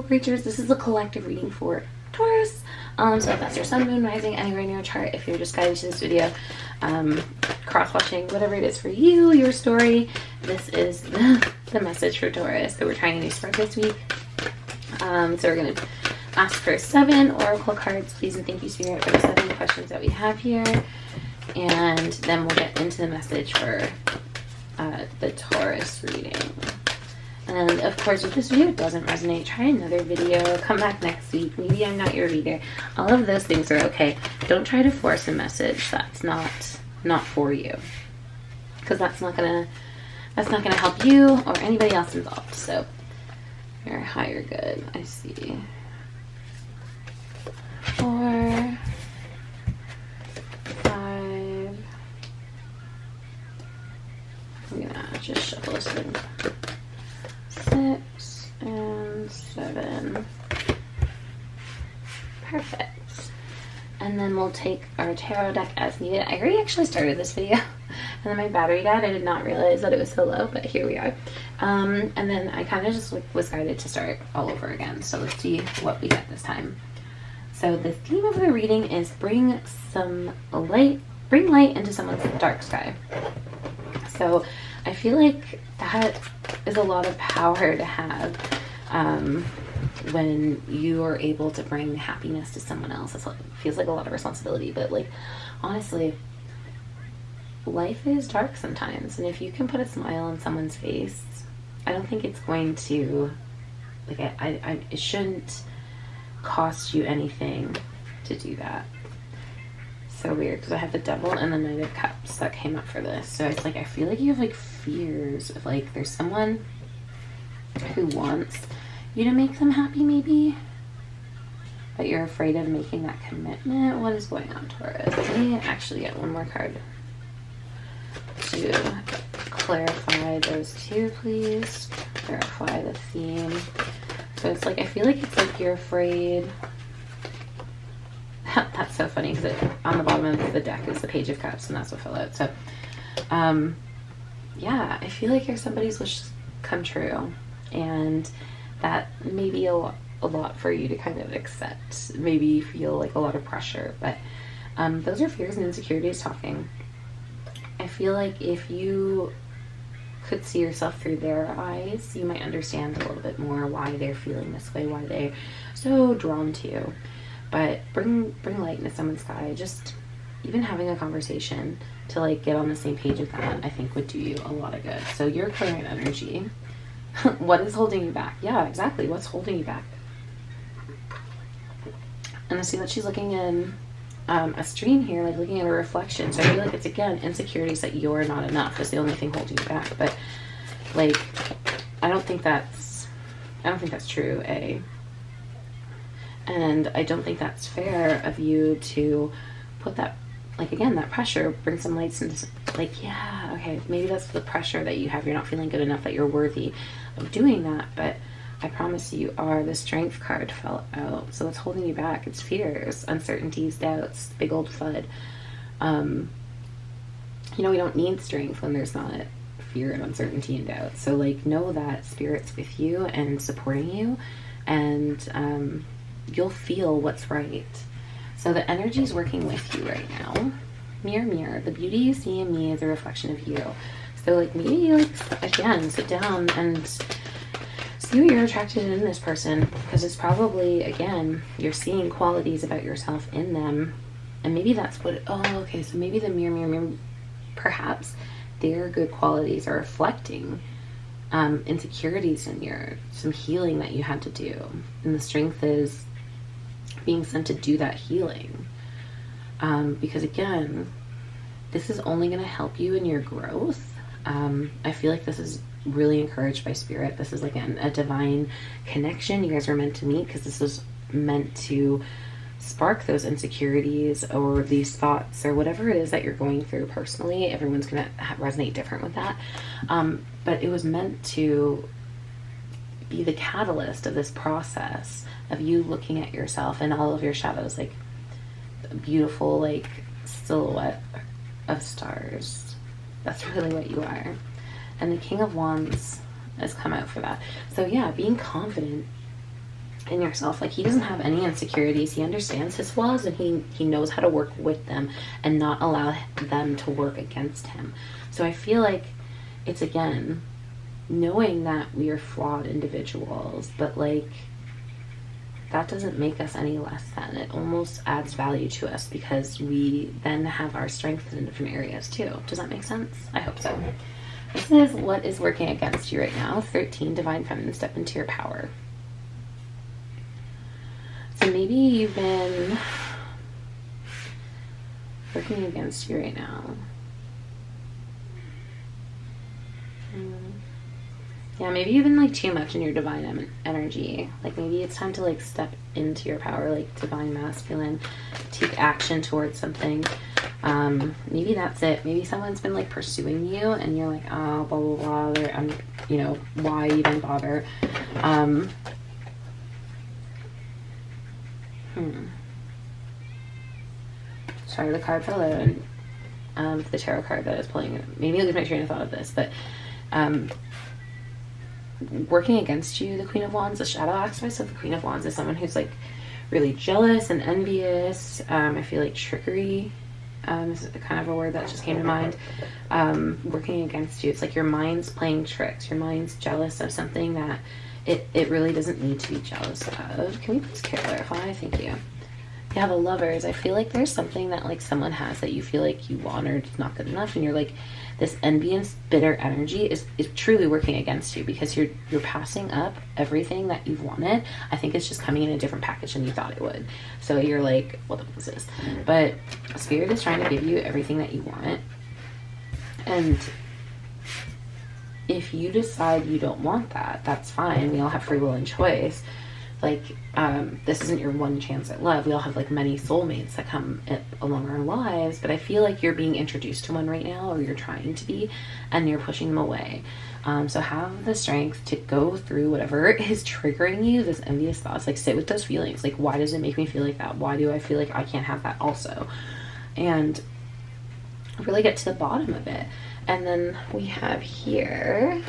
creatures. This is a collective reading for Taurus. So if that's your sun, moon, rising, anywhere in your chart, if you're just guided to this video, cross-watching, whatever it is for you, your story, this is the message for Taurus. So we're trying a new spread this week. So we're going to ask for 7 oracle cards, please and thank you, Spirit, for the 7 questions that we have here. And then we'll get into the message for the Taurus reading. And of course, if this video doesn't resonate, try another video, come back next week, maybe I'm not your reader. All of those things are okay. Don't try to force a message that's not for you, because that's not gonna help you or anybody else involved. So you're higher good. I see 4, 5. I'm gonna just shuffle this thing. 6 and 7. Perfect. And then we'll take our tarot deck as needed. I already actually started this video and then my battery died. I did not realize that it was so low, but here we are. And then I kind of just was guided to start all over again. So let's see what we get this time. So the theme of the reading is bring light into someone's dark sky. So I feel like that is a lot of power to have when you are able to bring happiness to someone else. It feels like a lot of responsibility, but like honestly, life is dark sometimes, and if you can put a smile on someone's face, I don't think it's going to, like, it shouldn't cost you anything to do that. So weird, because I have the Devil and the Knight of Cups that came up for this. So it's like I feel like you have like fears of like there's someone who wants you to make them happy maybe, but you're afraid of making that commitment. What is going on, Taurus? Let me actually get one more card to clarify those two, please. Clarify the theme. So it's like I feel like it's like you're afraid. That's so funny because on the bottom of the deck is the Page of Cups, and that's what fell out. So, yeah, I feel like you're somebody's wishes come true, and that may be a lot for you to kind of accept. Maybe you feel like a lot of pressure, but those are fears and insecurities talking. I feel like if you could see yourself through their eyes, you might understand a little bit more why they're feeling this way, why they're so drawn to you. But bring light into someone's sky. Just even having a conversation to like get on the same page with that, I think would do you a lot of good. So your current energy, what is holding you back? Yeah, exactly. What's holding you back? And I see that she's looking in a stream here, like looking at a reflection. So I feel like it's again insecurities that you're not enough is the only thing holding you back. But like, I don't think that's true. And I don't think that's fair of you to put that, like, again, that pressure, bring some lights into, like, yeah, okay, maybe that's the pressure that you have. You're not feeling good enough that you're worthy of doing that, but I promise you are. The Strength card fell out. So what's holding you back? It's fears, uncertainties, doubts, big old FUD. We don't need strength when there's not fear and uncertainty and doubt. So, like, know that Spirit's with you and supporting you, and, you'll feel what's right. So the energy is working with you right now. Mirror, mirror, the beauty you see in me is a reflection of you. So like maybe like again sit down and see what you're attracted in this person, because it's probably, again, you're seeing qualities about yourself in them, and maybe that's what so maybe the mirror, perhaps their good qualities are reflecting insecurities in some healing that you had to do, and the Strength is being sent to do that healing, because again, this is only going to help you in your growth. I feel like this is really encouraged by Spirit. This is, again, a divine connection. You guys are meant to meet because this is meant to spark those insecurities or these thoughts or whatever it is that you're going through personally. Everyone's going to resonate different with that, but it was meant to be the catalyst of this process of you looking at yourself and all of your shadows, like a beautiful like silhouette of stars. That's really what you are. And the King of Wands has come out for that. So yeah, being confident in yourself. Like, he doesn't have any insecurities. He understands his flaws, and he knows how to work with them and not allow them to work against him. So I feel like it's, again, knowing that we are flawed individuals, but like, that doesn't make us any less than. It almost adds value to us because we then have our strengths in different areas too. Does that make sense? I hope so. This is what is working against you right now. 13, Divine Feminine, step into your power. So maybe you've been working against you right now. Yeah, maybe you've been like too much in your divine energy. Like, maybe it's time to like step into your power, like divine masculine, take action towards something. Maybe that's it. Maybe someone's been like pursuing you and you're like, oh, blah, blah, blah. I'm, you know, why even bother? Sorry, the card fell out. The tarot card that I was pulling. Maybe I'll lose my train of thought of this, but working against you, the Queen of Wands, the shadow aspect of the Queen of Wands is someone who's like really jealous and envious. I feel like trickery is kind of a word that just came to mind. Working against you, it's like your mind's playing tricks. Your mind's jealous of something that it really doesn't need to be jealous of. Can we please clarify? Thank you. Yeah, the Lovers. I feel like there's something that like someone has that you feel like you want or it's not good enough, and you're like, this envious, bitter energy is truly working against you because you're passing up everything that you've wanted. I think it's just coming in a different package than you thought it would. So you're like, what the fuck is this? But Spirit is trying to give you everything that you want. And if you decide you don't want that, that's fine. We all have free will and choice. Like, this isn't your one chance at love. We all have like many soulmates that come along our lives, but I feel like you're being introduced to one right now, or you're trying to be, and you're pushing them away. So have the strength to go through whatever is triggering you, this envious thoughts. Like, sit with those feelings. Like, why does it make me feel like that? Why do I feel like I can't have that also? And really get to the bottom of it. And then we have here,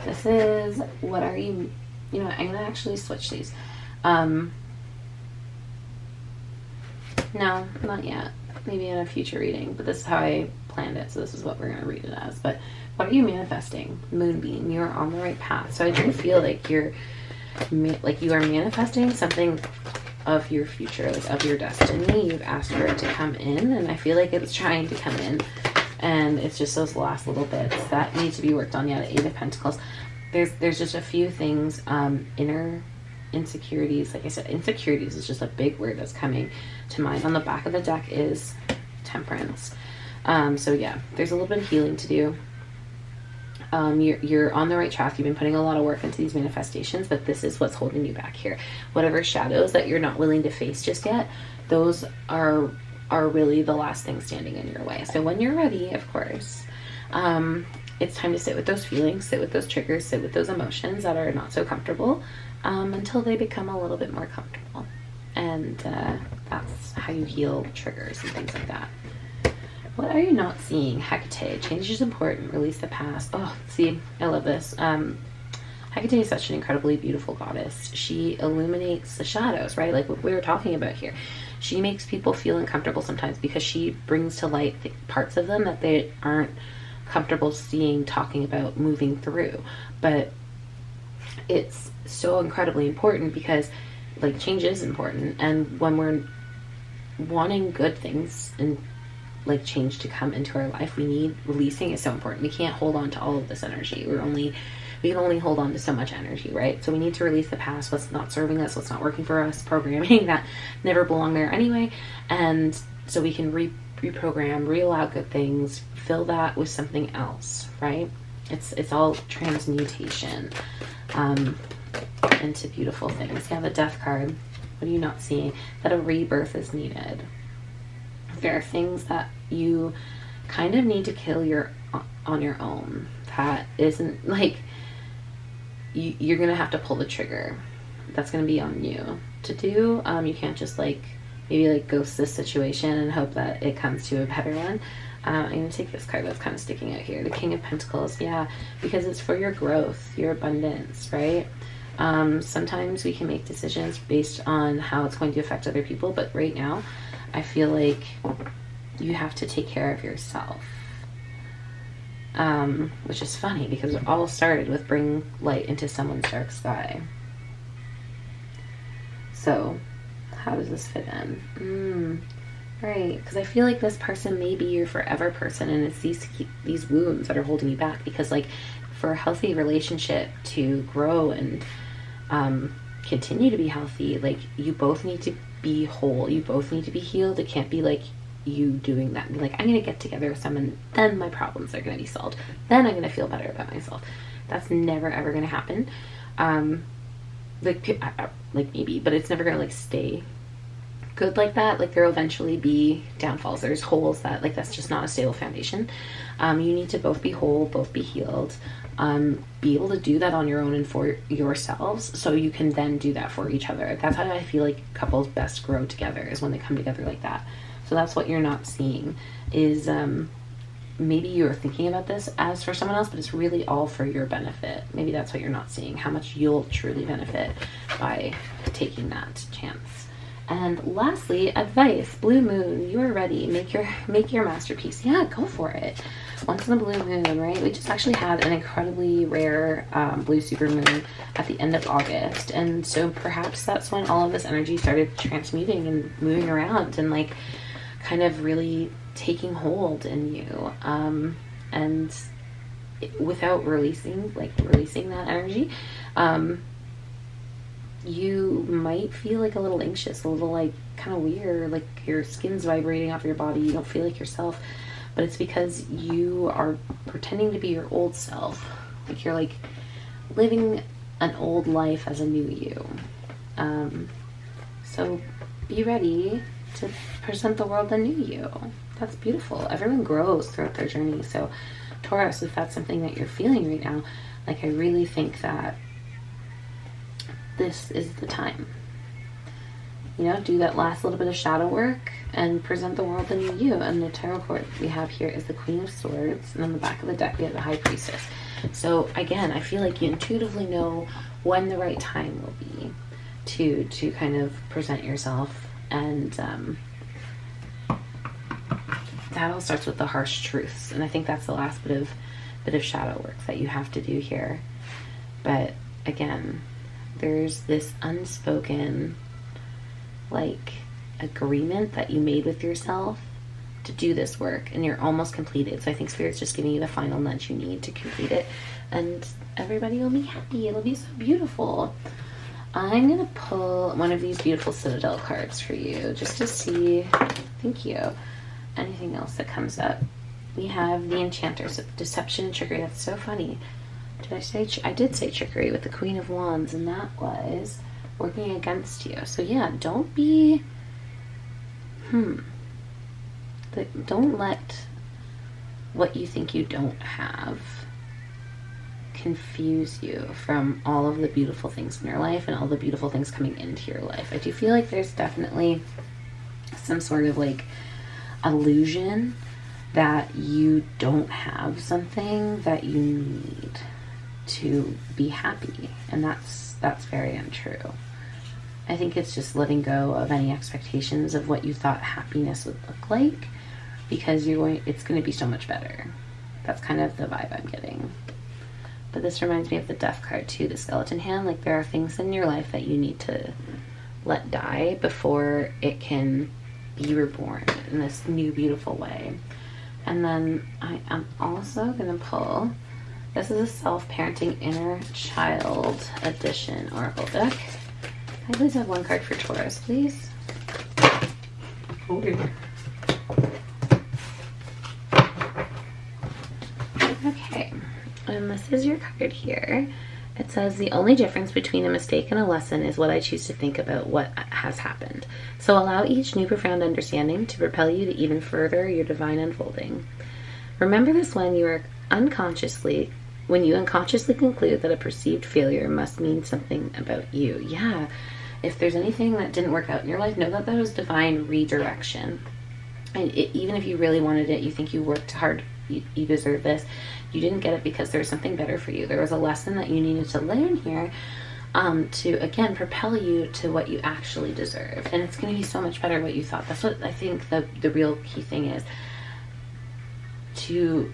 this is, what are you... You know what, I'm going to actually switch these. No, not yet. Maybe in a future reading, but this is how I planned it, so this is what we're going to read it as. But what are you manifesting? Moonbeam, you're on the right path. So I do feel like you are manifesting something of your future, like of your destiny. You've asked for it to come in, and I feel like it's trying to come in. And it's just those last little bits that need to be worked on. Yeah, the Eight of Pentacles. There's just a few things, inner insecurities. Like I said, insecurities is just a big word that's coming to mind. On the back of the deck is Temperance. So yeah, there's a little bit of healing to do. You're on the right track. You've been putting a lot of work into these manifestations, but this is what's holding you back here. Whatever shadows that you're not willing to face just yet, those are really the last thing standing in your way. So when you're ready, of course, it's time to sit with those feelings, sit with those triggers, sit with those emotions that are not so comfortable, until they become a little bit more comfortable. And that's how you heal triggers and things like that. What are you not seeing? Hecate. Change is important. Release the past. Oh, see, I love this. Hecate is such an incredibly beautiful goddess. She illuminates the shadows, right? Like what we were talking about here. She makes people feel uncomfortable sometimes because she brings to light the parts of them that they aren't comfortable seeing, talking about, moving through. But it's so incredibly important because like change is important, and when we're wanting good things and like change to come into our life, releasing is so important. We can't hold on to all of this energy. We can only hold on to so much energy, right? So we need to release the past, what's not serving us, what's not working for us, programming that never belonged there anyway, and so we can reprogram, reallow good things, fill that with something else, right? It's all transmutation into beautiful things. Yeah, the Death card. What are you not seeing? That a rebirth is needed. There are things that you kind of need to kill on your own. That isn't like you're gonna have to pull the trigger. That's gonna be on you to do. You can't just like maybe like ghost this situation and hope that it comes to a better one. I'm gonna take this card that's kind of sticking out here, the King of Pentacles. Yeah, because it's for your growth, your abundance, right? Sometimes we can make decisions based on how it's going to affect other people, but right now I feel like you have to take care of yourself. Which is funny because it all started with bring light into someone's dark sky. So how does this fit in? Right, because I feel like this person may be your forever person, and it's these wounds that are holding you back. Because like for a healthy relationship to grow and continue to be healthy, like you both need to be whole, you both need to be healed. It can't be like you doing that, like I'm gonna get together with someone, then my problems are gonna be solved, then I'm gonna feel better about myself. That's never ever gonna happen. Like maybe, but it's never gonna like stay good like that. Like there'll eventually be downfalls, there's holes that like that's just not a stable foundation. You need to both be whole, both be healed, be able to do that on your own and for yourselves, so you can then do that for each other. That's how I feel like couples best grow together, is when they come together like that. So that's what you're not seeing, is maybe you're thinking about this as for someone else, but it's really all for your benefit. Maybe that's what you're not seeing, how much you'll truly benefit by taking that chance. And lastly, advice. Blue moon, you are ready. Make your masterpiece. Yeah, go for it. Once in a blue moon, right? We just actually had an incredibly rare blue supermoon at the end of August, and so perhaps that's when all of this energy started transmuting and moving around and like kind of really taking hold in you, and without releasing that energy, you might feel like a little anxious, a little like kind of weird, like your skin's vibrating off your body, you don't feel like yourself, but it's because you are pretending to be your old self, like you're like living an old life as a new you. So be ready to present the world the new you. That's beautiful. Everyone grows throughout their journey. So Taurus, if that's something that you're feeling right now, like I really think that this is the time. You know, do that last little bit of shadow work and present the world the new you. And the tarot card we have here is the Queen of Swords, and on the back of the deck we have the High Priestess. So again, I feel like you intuitively know when the right time will be to kind of present yourself. And that all starts with the harsh truths, and I think that's the last bit of shadow work that you have to do here. But again, there's this unspoken like agreement that you made with yourself to do this work, and you're almost completed. So I think Spirit's just giving you the final nudge you need to complete it, and everybody will be happy. It'll be so beautiful. I'm going to pull one of these beautiful Citadel cards for you just to see, thank you, anything else that comes up. We have the Enchanter, so deception and trickery. That's so funny. I did say trickery with the Queen of Wands, and that was working against you. So yeah, don't be, don't let what you think you don't have confuse you from all of the beautiful things in your life and all the beautiful things coming into your life. I do feel like there's definitely some sort of like illusion that you don't have something that you need to be happy, and that's very untrue. I think it's just letting go of any expectations of what you thought happiness would look like, because it's going to be so much better. That's kind of the vibe I'm getting. But this reminds me of the Death card too, the Skeleton hand. Like there are things in your life that you need to let die before it can be reborn in this new beautiful way. And then I am also going to pull, this is a Self-Parenting Inner Child Edition Oracle deck. I please have one card for Taurus, please. Okay. And this is your card here. It says, the only difference between a mistake and a lesson is what I choose to think about what has happened. So allow each new profound understanding to propel you to even further your divine unfolding. Remember this when you unconsciously conclude that a perceived failure must mean something about you. Yeah, if there's anything that didn't work out in your life, know that that was divine redirection. And even if you really wanted it, you think you worked hard, you deserve this, you didn't get it because there was something better for you. There was a lesson that you needed to learn here, to again propel you to what you actually deserve. And it's going to be so much better what you thought. That's what I think the real key thing is, to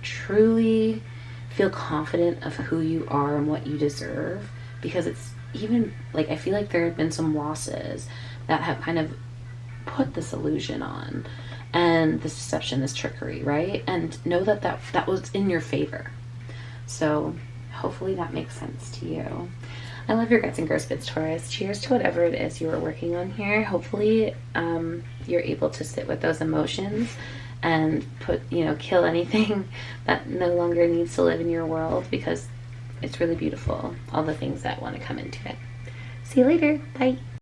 truly feel confident of who you are and what you deserve. Because it's even like, I feel like there have been some losses that have kind of put this illusion on, and this deception, this trickery, right? And know that that was in your favor. So hopefully that makes sense to you. I love your guts and growth bits, Taurus. Cheers to whatever it is you are working on here. Hopefully you're able to sit with those emotions and kill anything that no longer needs to live in your world, because it's really beautiful, all the things that want to come into it. See you later. Bye.